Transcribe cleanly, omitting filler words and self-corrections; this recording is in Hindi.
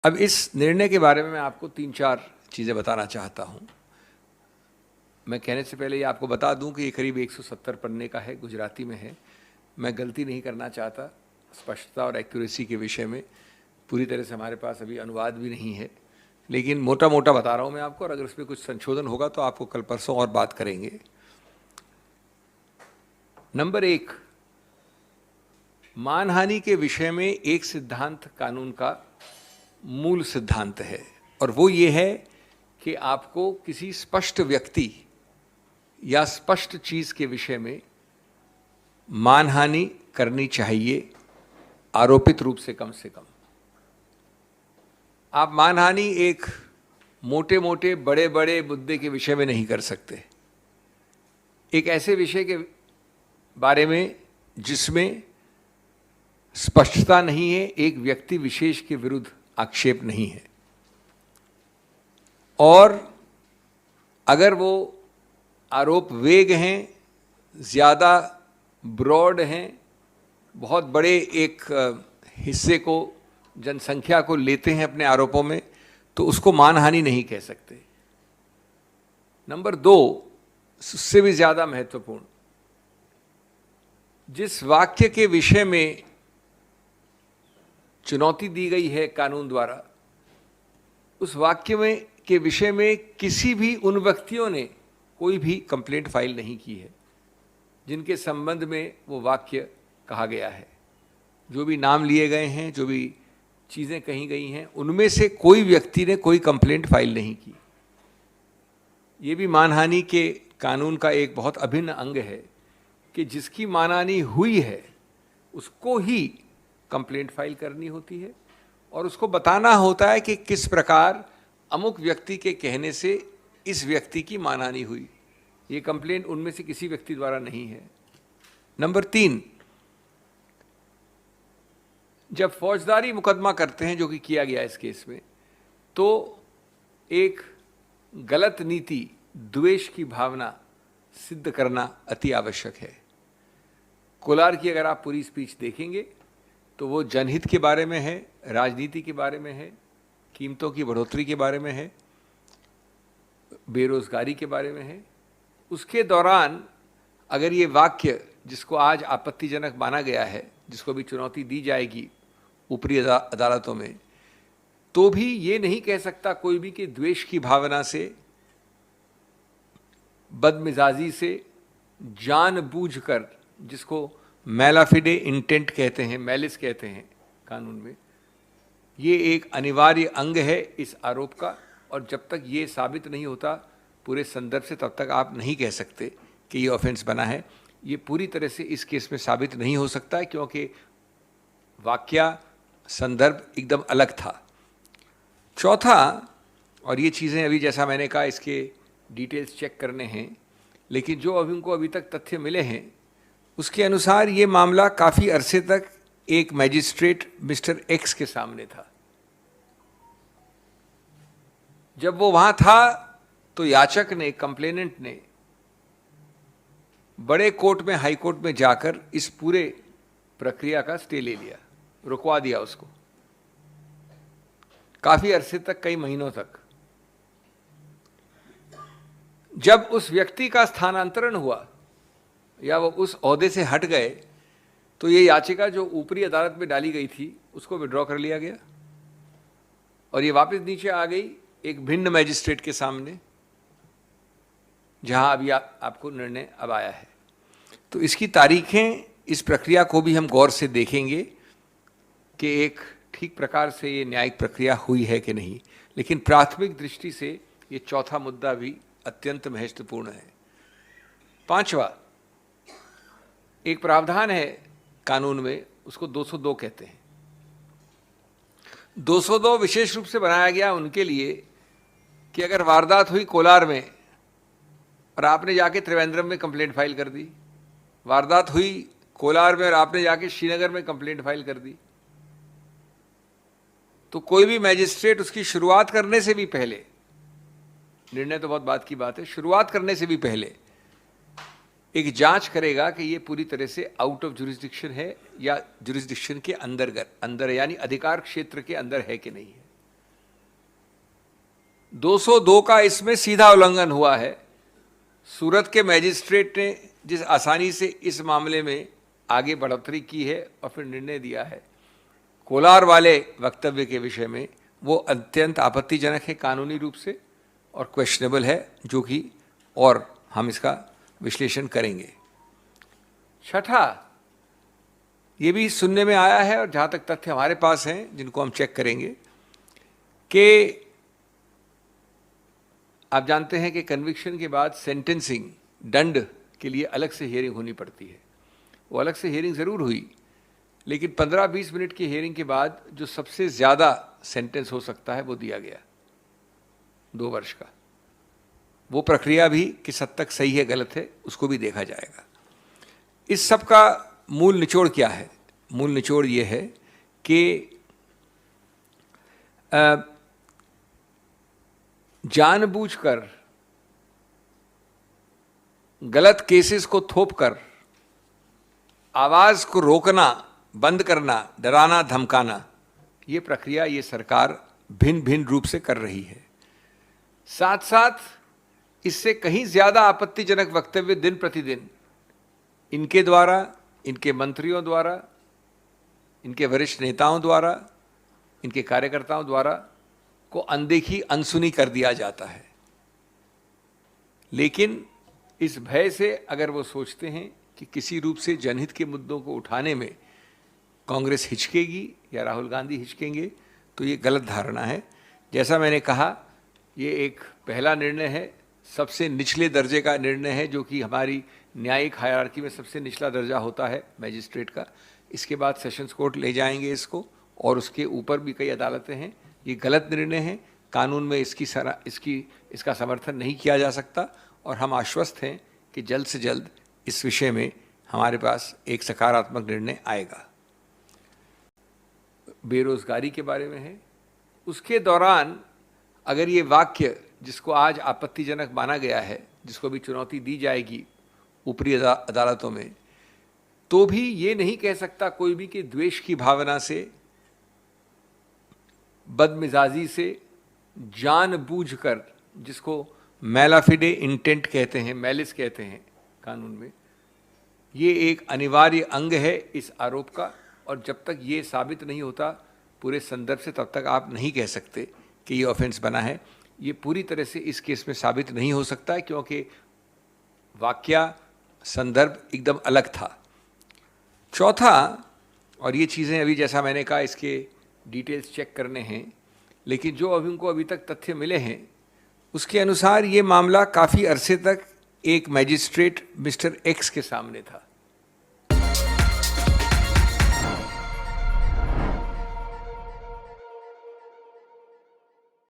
अब इस निर्णय के बारे में मैं आपको 3-4 चीज़ें बताना चाहता हूँ। मैं कहने से पहले ये आपको बता दूं कि ये करीब 170 पन्ने का है, गुजराती में है। मैं गलती नहीं करना चाहता स्पष्टता और एक्यूरेसी के विषय में। पूरी तरह से हमारे पास अभी अनुवाद भी नहीं है, लेकिन मोटा मोटा बता रहा हूँ मैं आपको, और अगर उसमें कुछ संशोधन होगा तो आपको कल परसों और बात करेंगे। नंबर 1, मानहानि के विषय में एक सिद्धांत कानून का मूल सिद्धांत है, और वो ये है कि आपको किसी स्पष्ट व्यक्ति या स्पष्ट चीज के विषय में मानहानि करनी चाहिए, आरोपित रूप से कम से कम। आप मानहानि एक मोटे मोटे बड़े बड़े मुद्दे के विषय में नहीं कर सकते, एक ऐसे विषय के बारे में जिसमें स्पष्टता नहीं है, एक व्यक्ति विशेष के विरुद्ध आक्षेप नहीं है, और अगर वो आरोप वेग हैं, ज़्यादा ब्रॉड हैं, बहुत बड़े एक हिस्से को, जनसंख्या को लेते हैं अपने आरोपों में, तो उसको मानहानि नहीं कह सकते। नंबर 2, उससे भी ज़्यादा महत्वपूर्ण, जिस वाक्य के विषय में चुनौती दी गई है कानून द्वारा, उस वाक्य में के विषय में किसी भी उन व्यक्तियों ने कोई भी कंप्लेंट फाइल नहीं की है जिनके संबंध में वो वाक्य कहा गया है। जो भी नाम लिए गए हैं, जो भी चीज़ें कही गई हैं, उनमें से कोई व्यक्ति ने कोई कंप्लेंट फाइल नहीं की। ये भी मानहानि के कानून का एक बहुत अभिन्न अंग है कि जिसकी मानहानि हुई है उसको ही कंप्लेंट फाइल करनी होती है, और उसको बताना होता है कि किस प्रकार अमुक व्यक्ति के कहने से इस व्यक्ति की मानहानि हुई। ये कंप्लेंट उनमें से किसी व्यक्ति द्वारा नहीं है। नंबर 3, जब फौजदारी मुकदमा करते हैं, जो कि किया गया इस केस में, तो एक गलत नीति, द्वेष की भावना सिद्ध करना अति आवश्यक है। कोलार की अगर आप पूरी स्पीच देखेंगे तो वो जनहित के बारे में है, राजनीति के बारे में है, कीमतों की बढ़ोतरी के बारे में है, बेरोजगारी के बारे में है। उसके दौरान अगर ये वाक्य, जिसको आज आपत्तिजनक माना गया है, जिसको भी चुनौती दी जाएगी ऊपरी अदालतों में, तो भी ये नहीं कह सकता कोई भी कि द्वेष की भावना से, बदमिजाजी से, जानबूझकर, जिसको मैलाफिडे इंटेंट कहते हैं, मैलिस कहते हैं कानून में, ये एक अनिवार्य अंग है इस आरोप का, और जब तक ये साबित नहीं होता पूरे संदर्भ से, तब तक आप नहीं कह सकते कि ये ऑफेंस बना है। ये पूरी तरह से इस केस में साबित नहीं हो सकता है, क्योंकि वाक्या संदर्भ एकदम अलग था। चौथा, और ये चीज़ें अभी जैसा मैंने कहा इसके डिटेल्स चेक करने हैं, लेकिन जो अभी उनको अभी तक तथ्य मिले हैं उसके अनुसार ये मामला काफ़ी अरसे तक एक मैजिस्ट्रेट मिस्टर एक्स के सामने था। जब वो वहाँ था तो याचक ने, कंप्लेनेंट ने बड़े कोर्ट में, हाई कोर्ट में जाकर इस पूरे प्रक्रिया का स्टे ले लिया, रुकवा दिया उसको काफ़ी अरसे तक, कई महीनों तक। जब उस व्यक्ति का स्थानांतरण हुआ या वो उस ओहदे से हट गए, तो ये याचिका जो ऊपरी अदालत में डाली गई थी उसको विड्रॉ कर लिया गया, और ये वापस नीचे आ गई एक भिन्न मैजिस्ट्रेट के सामने, जहां अभी आपको निर्णय अब आया है। तो इसकी तारीखें, इस प्रक्रिया को भी हम गौर से देखेंगे कि एक ठीक प्रकार से ये न्यायिक प्रक्रिया हुई है कि नहीं। लेकिन प्राथमिक दृष्टि से ये चौथा मुद्दा भी अत्यंत महत्वपूर्ण है। 5वां, एक प्रावधान है कानून में, उसको 202 कहते हैं। 202 विशेष रूप से बनाया गया उनके लिए कि अगर वारदात हुई कोलार में और आपने जाके त्रिवेंद्रम में कंप्लेंट फाइल कर दी, वारदात हुई कोलार में और आपने जाके श्रीनगर में कंप्लेंट फाइल कर दी, तो कोई भी मैजिस्ट्रेट उसकी शुरुआत करने से भी पहले, निर्णय तो बहुत बात की बात है, शुरुआत करने से भी पहले एक जांच करेगा कि ये पूरी तरह से आउट ऑफ जुरिस्डिक्शन है या जुरिस्डिक्शन के अंदर यानी अधिकार क्षेत्र के अंदर है कि नहीं है। 202 का इसमें सीधा उल्लंघन हुआ है। सूरत के मैजिस्ट्रेट ने जिस आसानी से इस मामले में आगे बढ़ोतरी की है और फिर निर्णय दिया है कोलार वाले वक्तव्य के विषय में, वो अत्यंत आपत्तिजनक है कानूनी रूप से और क्वेश्चनेबल है, जो कि और हम इसका विश्लेषण करेंगे। छठा, ये भी सुनने में आया है और जहाँ तक तथ्य हमारे पास हैं जिनको हम चेक करेंगे कि आप जानते हैं कि कन्विक्शन के बाद सेंटेंसिंग, दंड के लिए अलग से हियरिंग होनी पड़ती है। वो अलग से हियरिंग ज़रूर हुई, लेकिन 15-20 मिनट की हियरिंग के बाद जो सबसे ज़्यादा सेंटेंस हो सकता है वो दिया गया 2 वर्ष का। वो प्रक्रिया भी किस हद तक सही है गलत है उसको भी देखा जाएगा। इस सब का मूल निचोड़ क्या है? मूल निचोड़ ये है कि जानबूझकर गलत केसेस को थोपकर आवाज़ को रोकना, बंद करना, डराना, धमकाना, ये प्रक्रिया ये सरकार भिन्न भिन्न रूप से कर रही है। साथ साथ इससे कहीं ज़्यादा आपत्तिजनक वक्तव्य दिन प्रतिदिन इनके द्वारा, इनके मंत्रियों द्वारा, इनके वरिष्ठ नेताओं द्वारा, इनके कार्यकर्ताओं द्वारा को अनदेखी, अनसुनी कर दिया जाता है। लेकिन इस भय से अगर वो सोचते हैं कि किसी रूप से जनहित के मुद्दों को उठाने में कांग्रेस हिचकेगी या राहुल गांधी हिचकेंगे, तो ये गलत धारणा है। जैसा मैंने कहा, ये एक पहला निर्णय है, सबसे निचले दर्जे का निर्णय है, जो कि हमारी न्यायिक हायरार्की में सबसे निचला दर्जा होता है मैजिस्ट्रेट का। इसके बाद सेशंस कोर्ट ले जाएंगे इसको, और उसके ऊपर भी कई अदालतें हैं। ये गलत निर्णय है, कानून में इसका समर्थन नहीं किया जा सकता, और हम आश्वस्त हैं कि जल्द से जल्द इस विषय में हमारे पास एक सकारात्मक निर्णय आएगा। बेरोजगारी के बारे में है, उसके दौरान अगर ये वाक्य जिसको आज आपत्तिजनक माना गया है, जिसको भी चुनौती दी जाएगी ऊपरी अदालतों में, तो भी ये नहीं कह सकता कोई भी कि द्वेष की भावना से, बदमिजाजी से, जानबूझकर, जिसको मैलाफिडे इंटेंट कहते हैं, मैलिस कहते हैं कानून में, ये एक अनिवार्य अंग है इस आरोप का। और जब तक ये साबित नहीं होता पूरे संदर्भ से, तब तक आप नहीं कह सकते कि ये ऑफेंस बना है। ये पूरी तरह से इस केस में साबित नहीं हो सकता है, क्योंकि वाक्या, संदर्भ एकदम अलग था। चौथा, और ये चीज़ें अभी जैसा मैंने कहा इसके डिटेल्स चेक करने हैं, लेकिन जो उनको अभी तक तथ्य मिले हैं उसके अनुसार ये मामला काफ़ी अरसे तक एक मैजिस्ट्रेट मिस्टर एक्स के सामने था।